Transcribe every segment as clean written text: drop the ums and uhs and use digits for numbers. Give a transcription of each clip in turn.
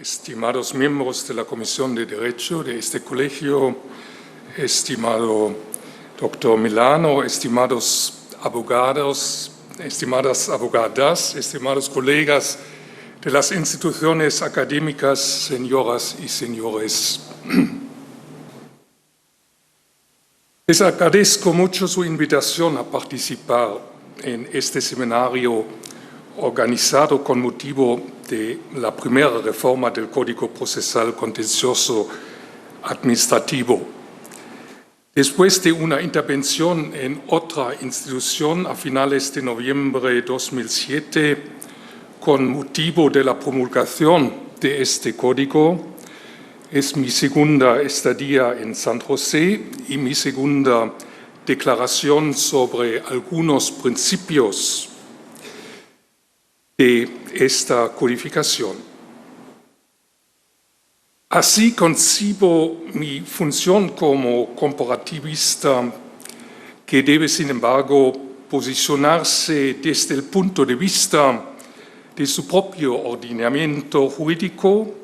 estimados miembros de la Comisión de Derecho de este colegio, estimado doctor Milano, estimados abogados, estimadas abogadas, estimados colegas de las instituciones académicas, señoras y señores. Les agradezco mucho su invitación a participar en este seminario organizado con motivo de la primera reforma del Código Procesal Contencioso Administrativo. Después de una intervención en otra institución a finales de noviembre de 2007, con motivo de la promulgación de este código, es mi segunda estadía en San José y mi segunda declaración sobre algunos principios de esta codificación. Así concibo mi función como comparativista, que debe, sin embargo, posicionarse desde el punto de vista de su propio ordenamiento jurídico,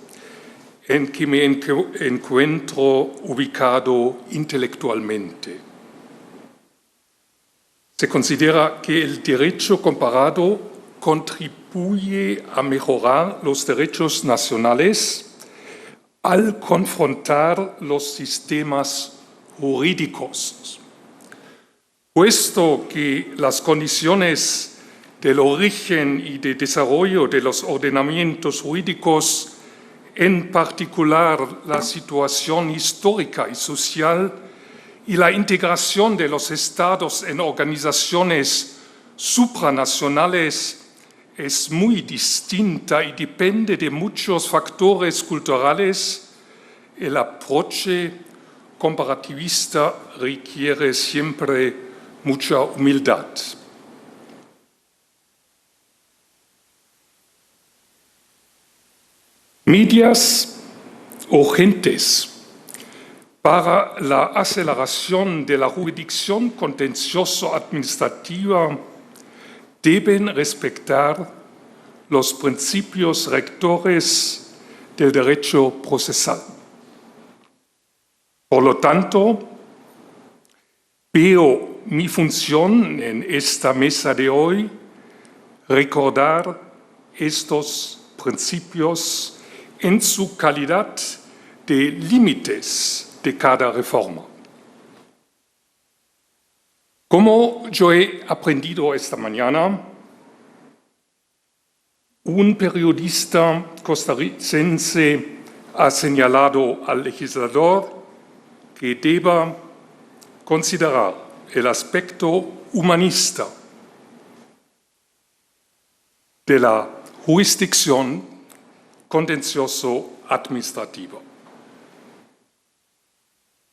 en que me encuentro ubicado intelectualmente. Se considera que el derecho comparado contribuye a mejorar los derechos nacionales al confrontar los sistemas jurídicos, puesto que las condiciones del origen y de desarrollo de los ordenamientos jurídicos, en particular la situación histórica y social y la integración de los estados en organizaciones supranacionales, es muy distinta y depende de muchos factores culturales. El approche comparativista requiere siempre mucha humildad. Medidas urgentes para la aceleración de la jurisdicción contencioso-administrativa deben respetar los principios rectores del derecho procesal. Por lo tanto, veo mi función en esta mesa de hoy recordar estos principios en su calidad de límites de cada reforma. Como yo he aprendido esta mañana, un periodista costarricense ha señalado al legislador que deba considerar el aspecto humanista de la jurisdicción contencioso-administrativa.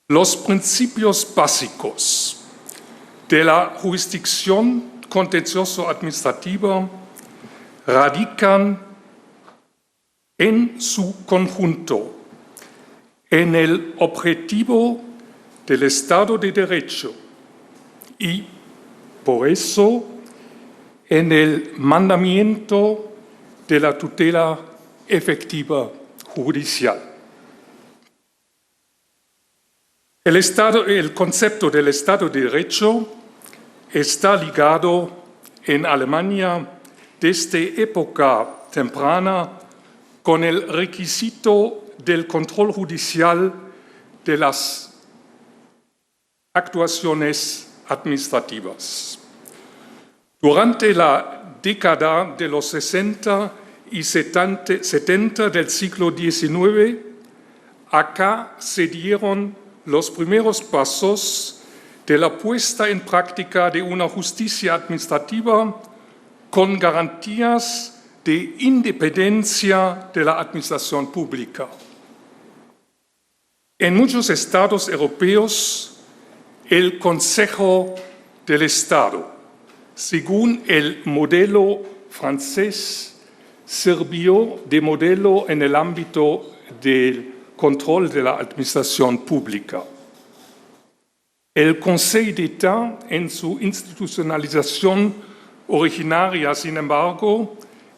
Los principios básicos de la jurisdicción contencioso-administrativa radican en su conjunto en el objetivo del Estado de Derecho y, por eso, en el mandamiento de la tutela efectiva judicial. El concepto del Estado de Derecho está ligado en Alemania desde época temprana con el requisito del control judicial de las actuaciones administrativas. Durante la década de los 60 y 70 del siglo XIX, acá se dieron los primeros pasos de la puesta en práctica de una justicia administrativa con garantías de independencia de la administración pública. En muchos estados europeos, el Consejo del Estado, según el modelo francés, sirvió de modelo en el ámbito del control de la administración pública. El Conseil d'État, en su institucionalización originaria, sin embargo,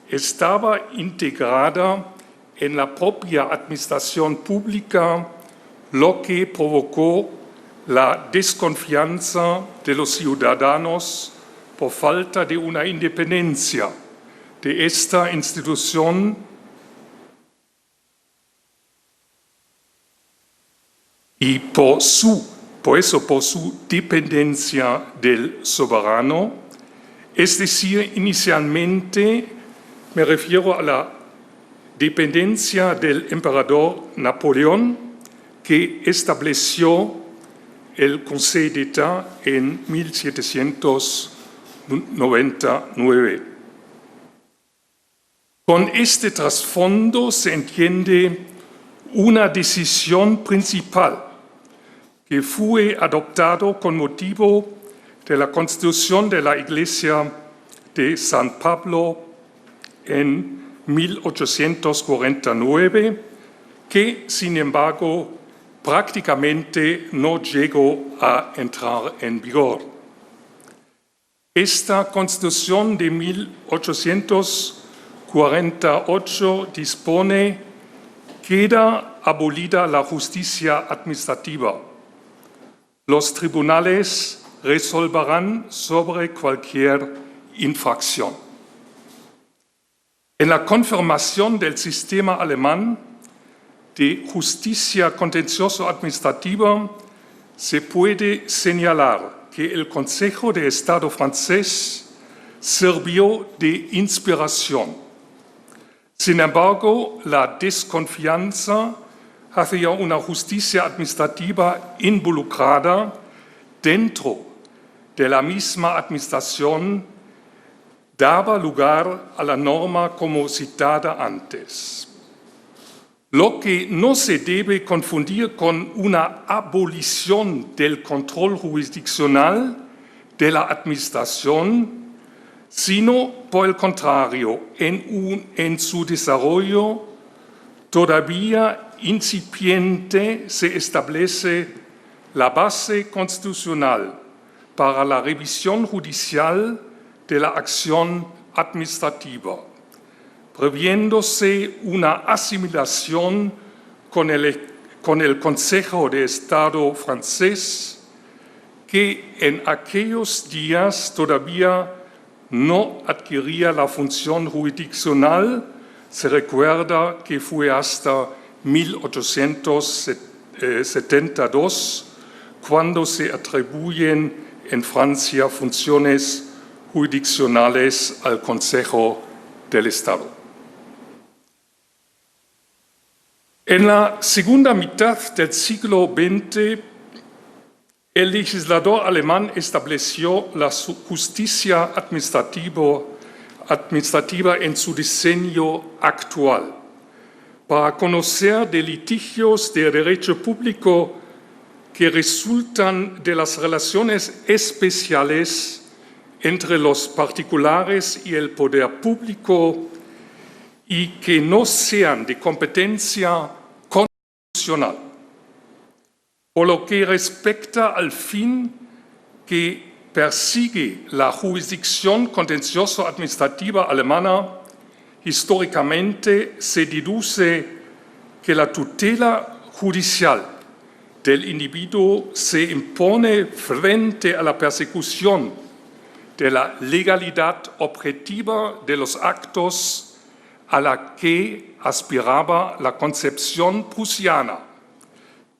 estaba integrada en la propia administración pública, lo que provocó la desconfianza de los ciudadanos por falta de una independencia de esta institución y por su dependencia del soberano, es decir, inicialmente me refiero a la dependencia del emperador Napoleón, que estableció el Conseil d'État en 1799. Con este trasfondo se entiende una decisión principal que fue adoptado con motivo de la constitución de la Iglesia de San Pablo en 1849, que, sin embargo, prácticamente no llegó a entrar en vigor. Esta Constitución de 1848 dispone: queda abolida la justicia administrativa. Los tribunales resolverán sobre cualquier infracción. En la confirmación del sistema alemán de justicia contencioso-administrativa se puede señalar que el Consejo de Estado francés sirvió de inspiración. Sin embargo, la desconfianza hacia una justicia administrativa involucrada dentro de la misma administración daba lugar a la norma como citada antes. Lo que no se debe confundir con una abolición del control jurisdiccional de la administración, sino por el contrario, en su desarrollo todavía incipiente se establece la base constitucional para la revisión judicial de la acción administrativa, previéndose una asimilación con el Consejo de Estado francés, que en aquellos días todavía no adquiría la función jurisdiccional. Se recuerda que fue hasta 1872 cuando se atribuyen en Francia funciones jurisdiccionales al Consejo del Estado. En la segunda mitad del siglo XX, el legislador alemán estableció la justicia administrativa en su diseño actual para conocer de litigios de derecho público que resultan de las relaciones especiales entre los particulares y el poder público y que no sean de competencia constitucional. Por lo que respecta al fin que persigue la jurisdicción contencioso-administrativa alemana, históricamente se deduce que la tutela judicial del individuo se impone frente a la persecución de la legalidad objetiva de los actos a la que aspiraba la concepción prusiana,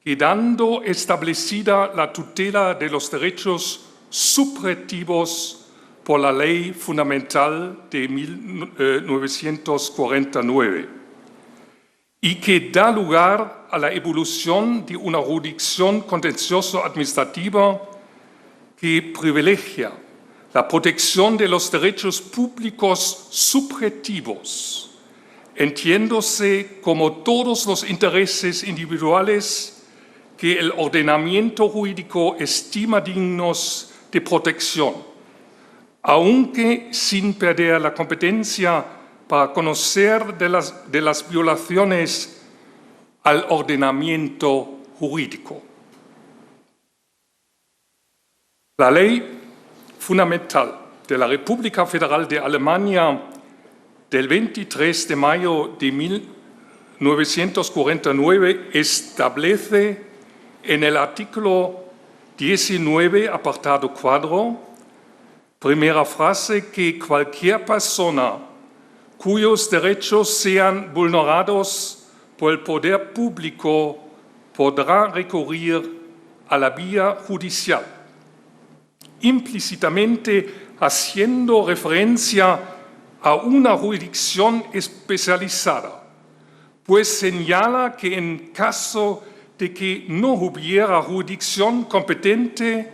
quedando establecida la tutela de los derechos subjetivos por la Ley Fundamental de 1949 y que da lugar a la evolución de una jurisdicción contencioso-administrativa que privilegia la protección de los derechos públicos subjetivos, entiéndose como todos los intereses individuales que el ordenamiento jurídico estima dignos de protección, aunque sin perder la competencia para conocer de las violaciones al ordenamiento jurídico. La Ley Fundamental de la República Federal de Alemania del 23 de mayo de 1949 establece en el artículo 19, apartado 4, primera frase, que cualquier persona cuyos derechos sean vulnerados por el poder público podrá recurrir a la vía judicial, implícitamente haciendo referencia a una jurisdicción especializada, pues señala que en caso de que no hubiera jurisdicción competente,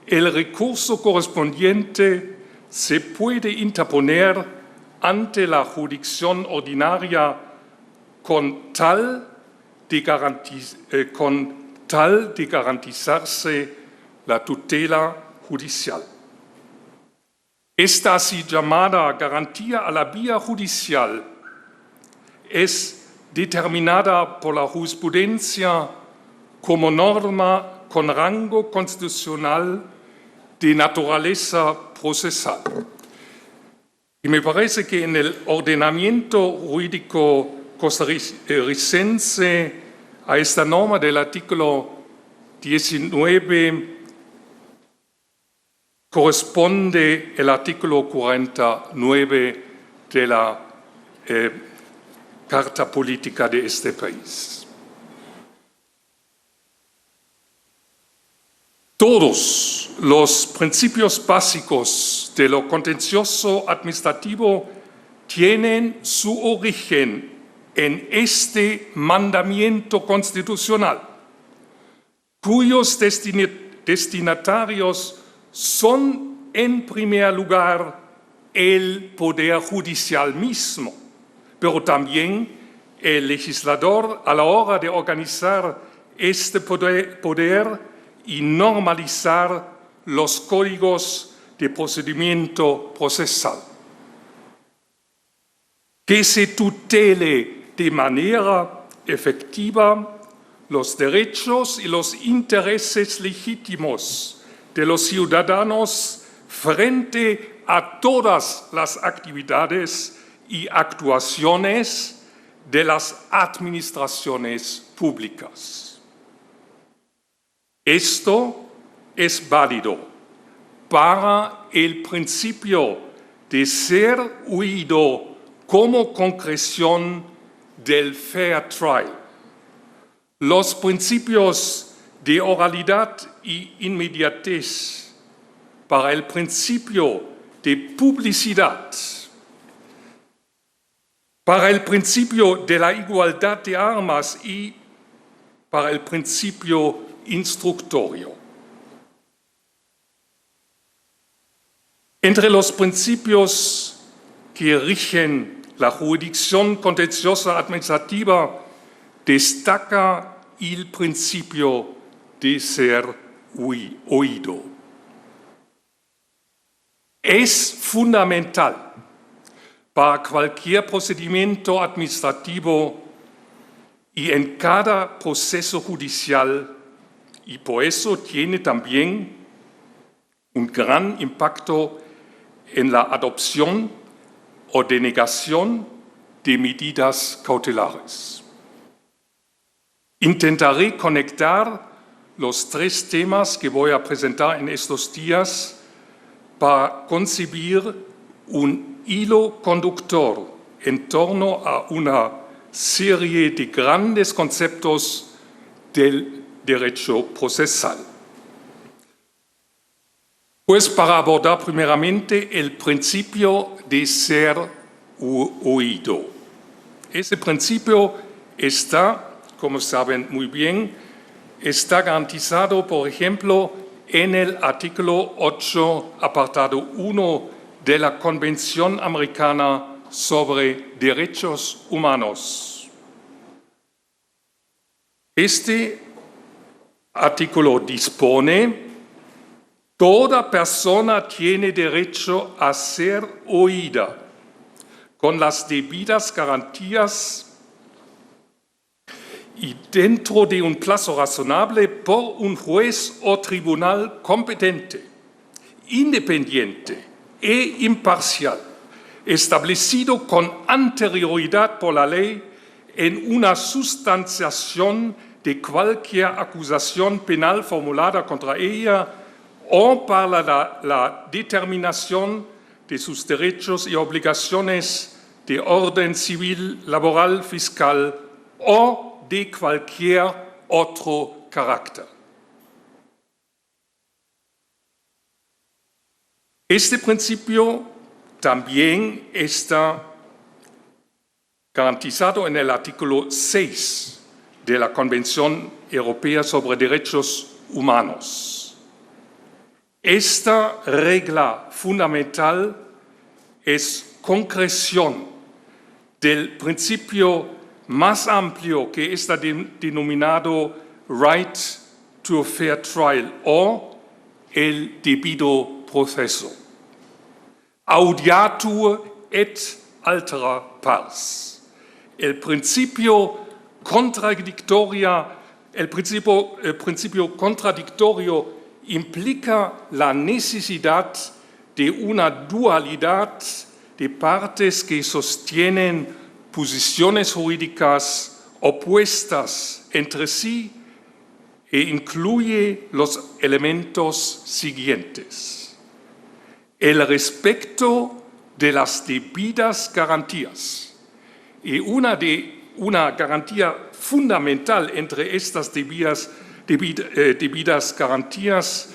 el recurso correspondiente se puede interponer ante la jurisdicción ordinaria con tal de garantizarse la tutela judicial. Esta así llamada garantía a la vía judicial es determinada por la jurisprudencia como norma con rango constitucional de naturaleza procesal. Y me parece que en el ordenamiento jurídico costarricense a esta norma del artículo 19 corresponde el artículo 49 de la Carta Política de este país. Todos los principios básicos de lo contencioso administrativo tienen su origen en este mandamiento constitucional, cuyos destinatarios son en primer lugar el Poder Judicial mismo, pero también el legislador a la hora de organizar este poder y normalizar los códigos de procedimiento procesal. Que se tutele de manera efectiva los derechos y los intereses legítimos de los ciudadanos frente a todas las actividades y actuaciones de las administraciones públicas. Esto es válido para el principio de ser oído como concreción del fair trial, los principios de oralidad y inmediatez para el principio de publicidad, para el principio de la igualdad de armas y para el principio instructorio. Entre los principios que rigen la jurisdicción contenciosa administrativa destaca el principio de ser oído. Es fundamental para cualquier procedimiento administrativo y en cada proceso judicial, y por eso tiene también un gran impacto en la adopción o denegación de medidas cautelares. Intentaré conectar los tres temas que voy a presentar en estos días para concebir un hilo conductor en torno a una serie de grandes conceptos del derecho procesal. Pues para abordar primeramente el principio de ser oído. Ese principio está, como saben muy bien, está garantizado, por ejemplo, en el artículo 8, apartado 1 de la Convención Americana sobre Derechos Humanos. Este artículo dispone: toda persona tiene derecho a ser oída con las debidas garantías y dentro de un plazo razonable por un juez o tribunal competente, independiente e imparcial, establecido con anterioridad por la ley en una sustanciación de cualquier acusación penal formulada contra ella o para la determinación de sus derechos y obligaciones de orden civil, laboral, fiscal o de cualquier otro carácter. Este principio también está garantizado en el artículo 6 de la Convención Europea sobre Derechos Humanos. Esta regla fundamental es concreción del principio más amplio que está denominado right to a fair trial o el debido proceso. Audiatur et altera pars. El principio contradictorio implica la necesidad de una dualidad de partes que sostienen posiciones jurídicas opuestas entre sí e incluye los elementos siguientes: el respeto de las debidas garantías, y una garantía fundamental entre estas debidas garantías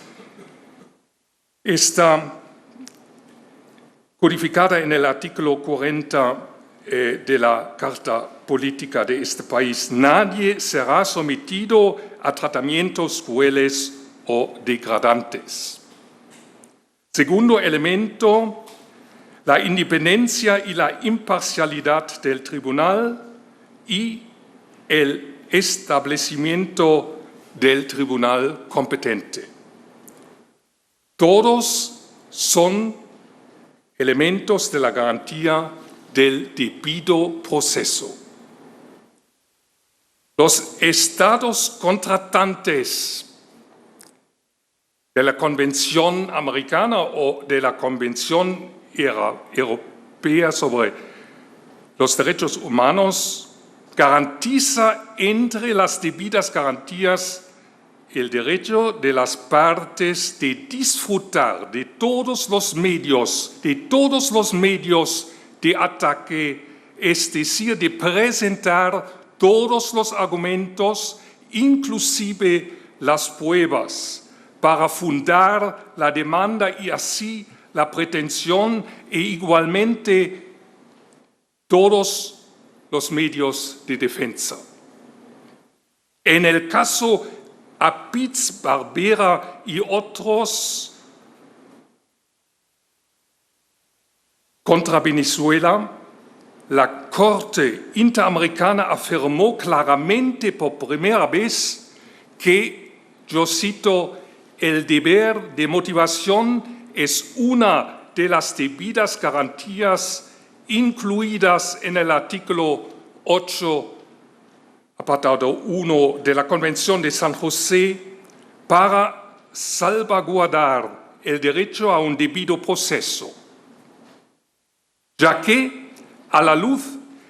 está codificada en el artículo 40 de la Carta Política de este país. Nadie será sometido a tratamientos crueles o degradantes. Segundo elemento, la independencia y la imparcialidad del tribunal y el establecimiento del tribunal competente. Todos son elementos de la garantía del debido proceso. Los estados contratantes de la Convención Americana o de la Convención Europea sobre los Derechos Humanos garantiza entre las debidas garantías el derecho de las partes de disfrutar de todos los medios de ataque, es decir, de presentar todos los argumentos, inclusive las pruebas, para fundar la demanda y así la pretensión, e igualmente todos los medios de defensa. En el caso Apitz, Barbera y otros contra Venezuela, la Corte Interamericana afirmó claramente por primera vez que, yo cito, el deber de motivación es una de las debidas garantías incluidas en el artículo 8, apartado 1 de la Convención de San José, para salvaguardar el derecho a un debido proceso, ya que, a la luz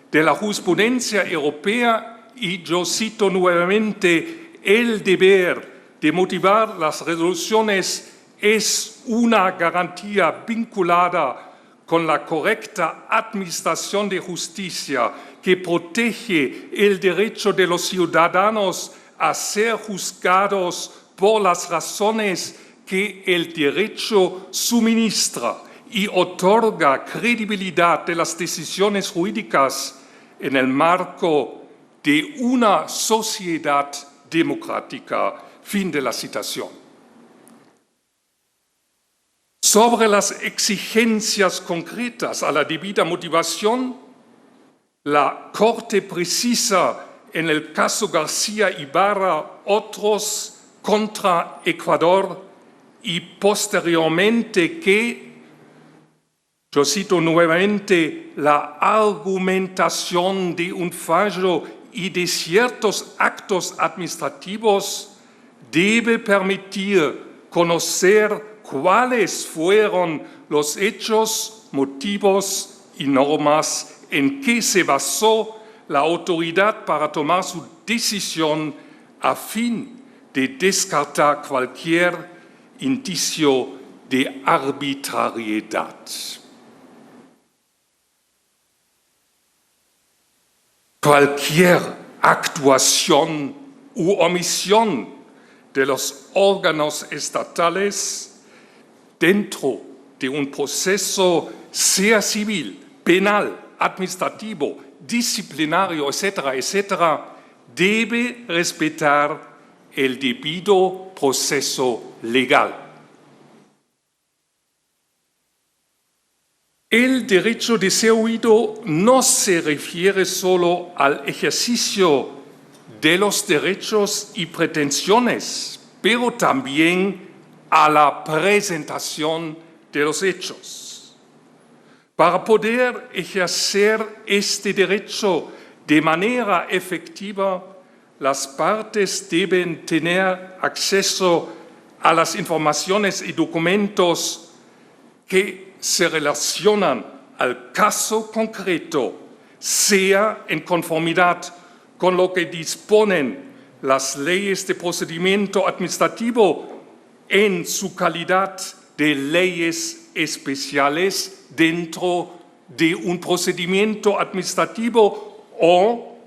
de la jurisprudencia europea, y yo cito nuevamente, el deber de motivar las resoluciones es una garantía vinculada con la correcta administración de justicia que protege el derecho de los ciudadanos a ser juzgados por las razones que el derecho suministra y otorga credibilidad de las decisiones jurídicas en el marco de una sociedad democrática. Fin de la citación. Sobre las exigencias concretas a la debida motivación, la Corte precisa en el caso García Ibarra, otros contra Ecuador y posteriormente que, yo cito nuevamente, la argumentación de un fallo y de ciertos actos administrativos debe permitir conocer cuáles fueron los hechos, motivos y normas en que se basó la autoridad para tomar su decisión a fin de descartar cualquier indicio de arbitrariedad. Cualquier actuación u omisión de los órganos estatales dentro de un proceso, sea civil, penal, administrativo, disciplinario, etcétera, etcétera, debe respetar el debido proceso legal. El derecho de ser oído no se refiere solo al ejercicio de los derechos y pretensiones, pero también a la presentación de los hechos. Para poder ejercer este derecho de manera efectiva, las partes deben tener acceso a las informaciones y documentos que se relacionan al caso concreto, sea en conformidad con lo que disponen las leyes de procedimiento administrativo en su calidad de leyes especiales dentro de un procedimiento administrativo o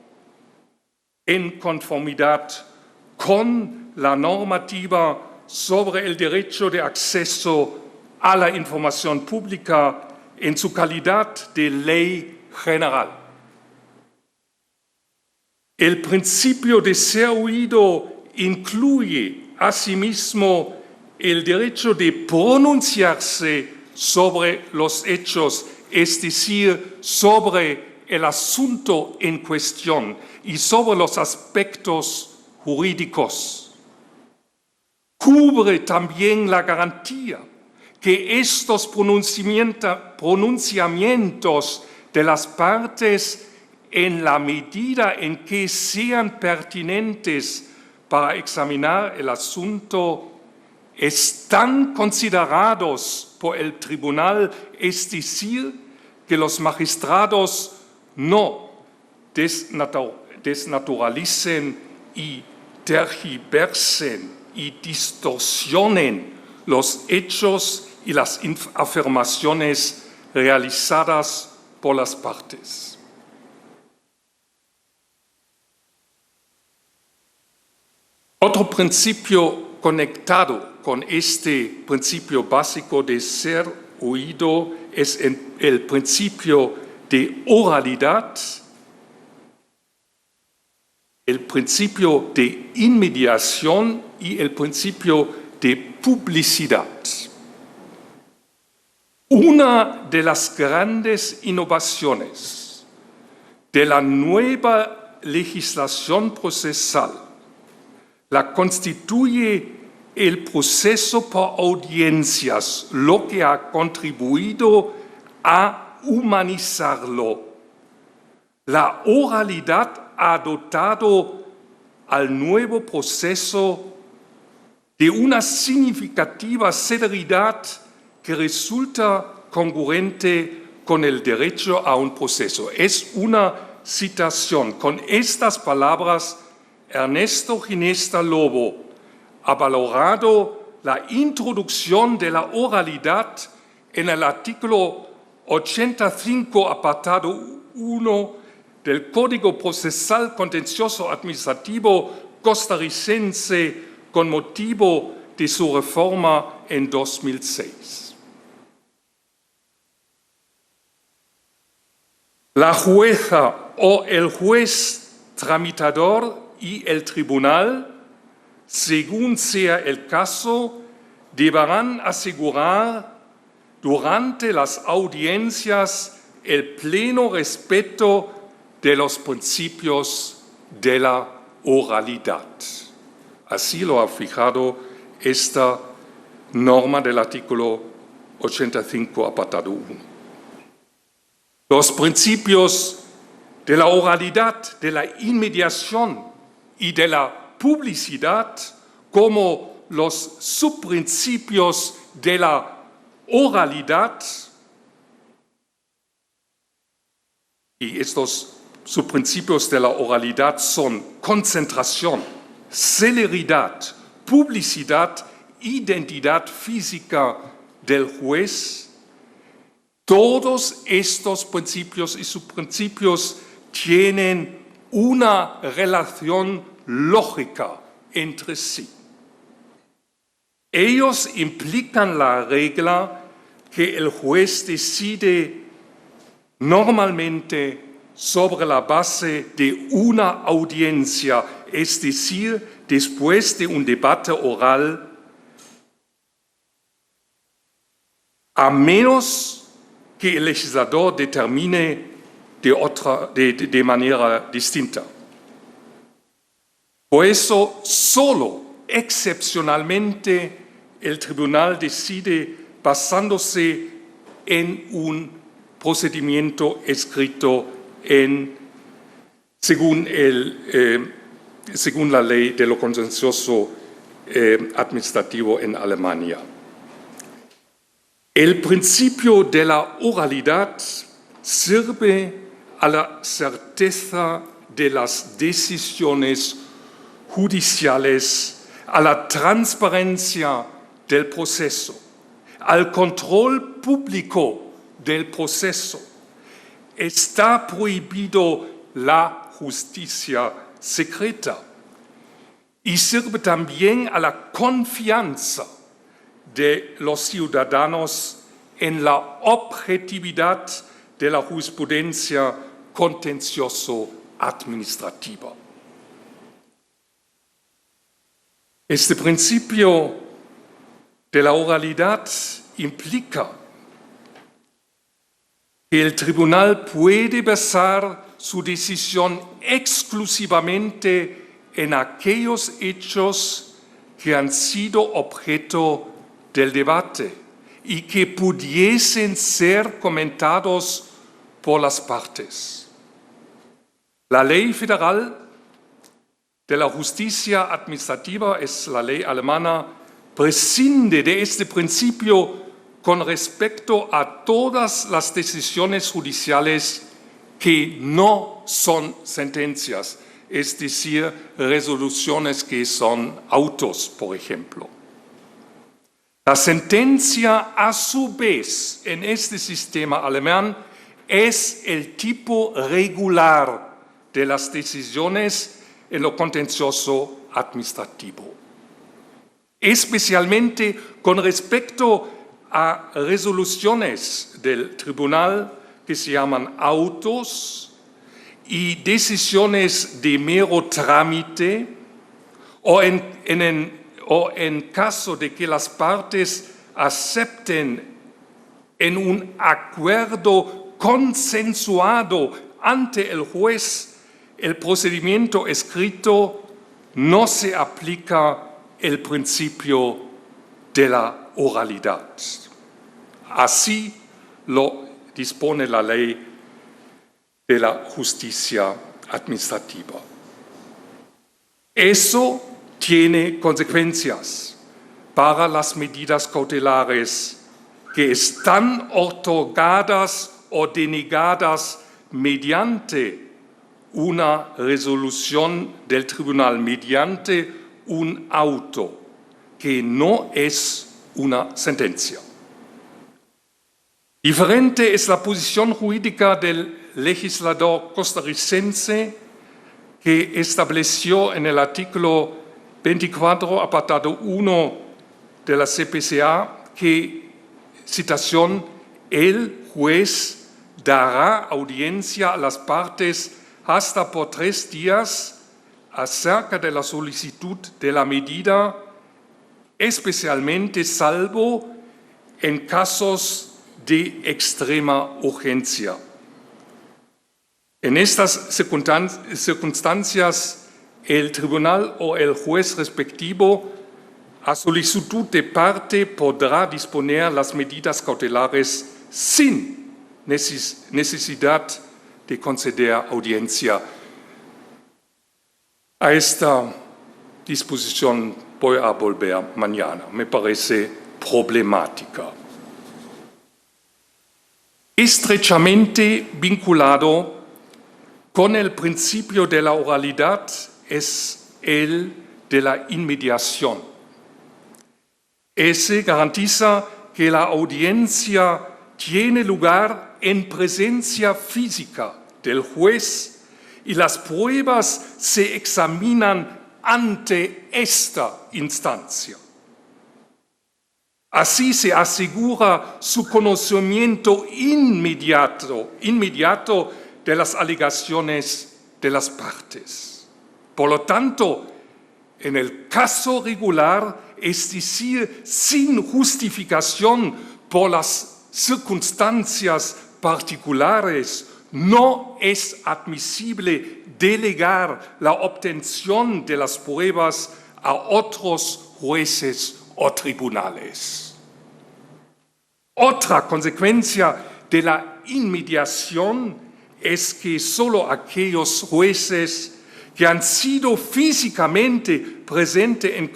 en conformidad con la normativa sobre el derecho de acceso a la información pública en su calidad de ley general. El principio de ser oído incluye asimismo el derecho de pronunciarse sobre los hechos, es decir, sobre el asunto en cuestión y sobre los aspectos jurídicos. Cubre también la garantía que estos pronunciamientos de las partes, en la medida en que sean pertinentes para examinar el asunto, están considerados por el tribunal, es decir, que los magistrados no desnaturalicen y tergiversen y distorsionen los hechos y las afirmaciones realizadas por las partes. Otro principio conectado con este principio básico de ser oído es el principio de oralidad, el principio de inmediación y el principio de publicidad. Una de las grandes innovaciones de la nueva legislación procesal la constituye el proceso por audiencias, lo que ha contribuido a humanizarlo. La oralidad ha dotado al nuevo proceso de una significativa celeridad que resulta congruente con el derecho a un proceso. Es una citación. Con estas palabras, Ernesto Ginesta Lobo ha valorado la introducción de la oralidad en el artículo 85, apartado 1 del Código Procesal Contencioso Administrativo costarricense con motivo de su reforma en 2006. La jueza o el juez tramitador y el tribunal, según sea el caso, deberán asegurar durante las audiencias el pleno respeto de los principios de la oralidad. Así lo ha fijado esta norma del artículo 85, apartado 1. Los principios de la oralidad, de la inmediación y de la publicidad, como los subprincipios de la oralidad, y estos sus principios de la oralidad son concentración, celeridad, publicidad, identidad física del juez, todos estos principios y subprincipios tienen una relación lógica entre sí. Ellos implican la regla que el juez decide normalmente sobre la base de una audiencia, es decir, después de un debate oral, a menos que el legislador determine de manera distinta. Por eso, solo excepcionalmente el tribunal decide basándose en un procedimiento escrito según la ley de lo contencioso administrativo en Alemania. El principio de la oralidad sirve a la certeza de las decisiones judiciales, a la transparencia del proceso, al control público del proceso. Está prohibido la justicia secreta y sirve también a la confianza de los ciudadanos en la objetividad de la jurisprudencia contencioso-administrativa. Este principio de la oralidad implica que el tribunal puede basar su decisión exclusivamente en aquellos hechos que han sido objeto del debate y que pudiesen ser comentados por las partes. La ley federal de la justicia administrativa, es la ley alemana, prescinde de este principio con respecto a todas las decisiones judiciales que no son sentencias, es decir, resoluciones que son autos, por ejemplo. La sentencia, a su vez, en este sistema alemán, es el tipo regular de las decisiones en lo contencioso administrativo. Especialmente con respecto a resoluciones del tribunal que se llaman autos y decisiones de mero trámite o en caso de que las partes acepten en un acuerdo consensuado ante el juez el procedimiento escrito, no se aplica el principio de la oralidad. Así lo dispone la ley de la justicia administrativa. Eso tiene consecuencias para las medidas cautelares que están otorgadas o denegadas mediante una resolución del tribunal, mediante un auto, que no es una sentencia. Diferente es la posición jurídica del legislador costarricense que estableció en el artículo 24, apartado 1 de la CPCA, que, citación, el juez dará audiencia a las partes hasta por 3 días acerca de la solicitud de la medida, especialmente salvo en casos de extrema urgencia. En estas circunstancias, el tribunal o el juez respectivo, a solicitud de parte, podrá disponer las medidas cautelares sin necesidad de conceder audiencia. A esta disposición voy a volver mañana. Me parece problemática. Estrechamente vinculado con el principio de la oralidad es el de la inmediación. Ese garantiza que la audiencia tiene lugar en presencia física del juez y las pruebas se examinan ante esta instancia. Así se asegura su conocimiento inmediato de las alegaciones de las partes. Por lo tanto, en el caso regular, es decir, sin justificación por las circunstancias particulares, no es admisible delegar la obtención de las pruebas a otros jueces o tribunales. Otra consecuencia de la inmediación es que solo aquellos jueces que han sido físicamente presentes en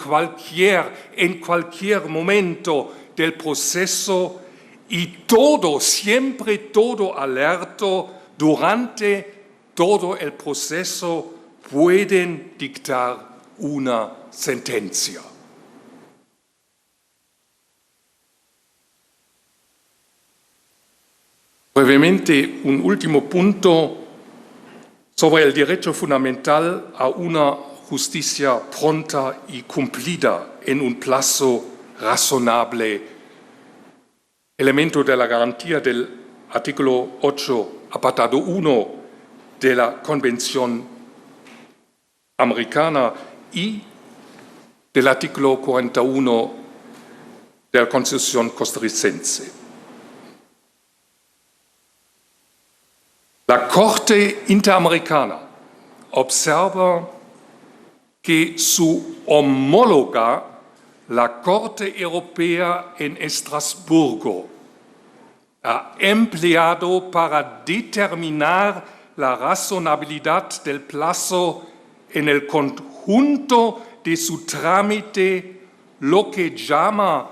cualquier momento del proceso y siempre todo alerto durante todo el proceso, pueden dictar una sentencia. Brevemente, un último punto sobre el derecho fundamental a una justicia pronta y cumplida en un plazo razonable, elemento de la garantía del artículo 8, apartado 1 de la Convención Americana y del artículo 41 de la Constitución costarricense. La Corte Interamericana observa que su homóloga, la Corte Europea en Estrasburgo, ha empleado para determinar la razonabilidad del plazo en el conjunto de su trámite, lo que llama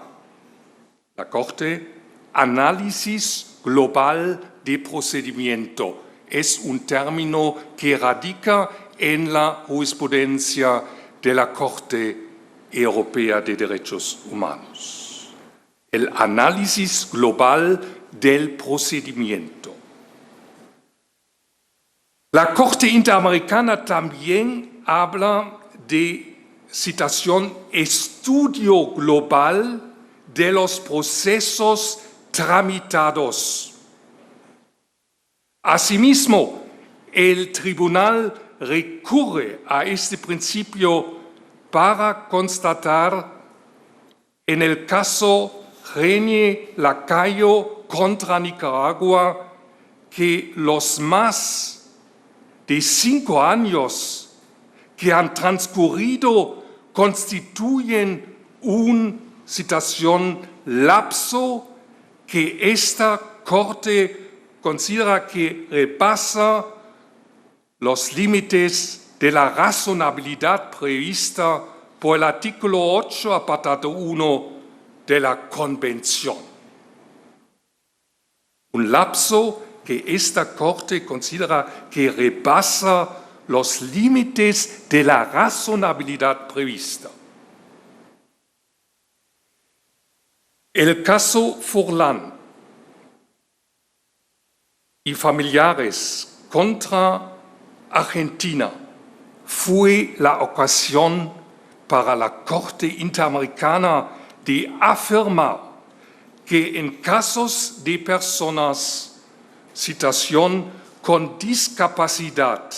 la Corte análisis global de procedimiento. Es un término que radica en la jurisprudencia de la Corte Europea de Derechos Humanos. El análisis global del procedimiento. La Corte Interamericana también habla de, citación, estudio global de los procesos tramitados. Asimismo, el tribunal recurre a este principio para constatar en el caso René Lacayo contra Nicaragua que los más de 5 años que han transcurrido constituyen un, citación, lapso que esta Corte considera que repasa los límites de la razonabilidad prevista por el artículo 8, apartado 1 de la Convención. Un lapso que esta Corte considera que repasa los límites de la razonabilidad prevista. El caso Furlan y familiares contra Argentina fue la ocasión para la Corte Interamericana de afirmar que en casos de personas, citación, con discapacidad,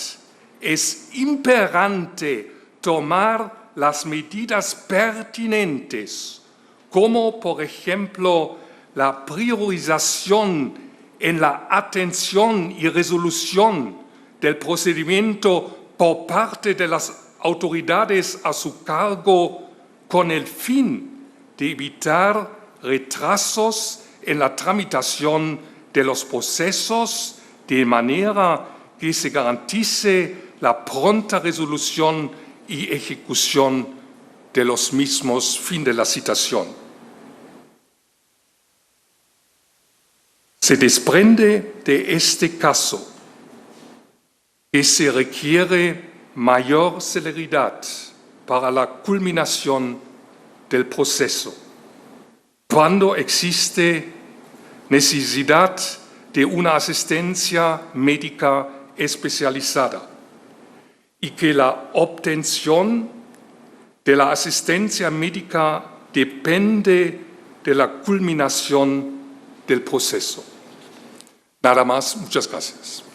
es imperante tomar las medidas pertinentes, como por ejemplo la priorización en la atención y resolución del procedimiento por parte de las autoridades a su cargo con el fin de evitar retrasos en la tramitación de los procesos de manera que se garantice la pronta resolución y ejecución de los mismos. Fin de la citación. Se desprende de este caso que se requiere mayor celeridad para la culminación del proceso, cuando existe necesidad de una asistencia médica especializada y que la obtención de la asistencia médica depende de la culminación del proceso. Nada más, muchas gracias.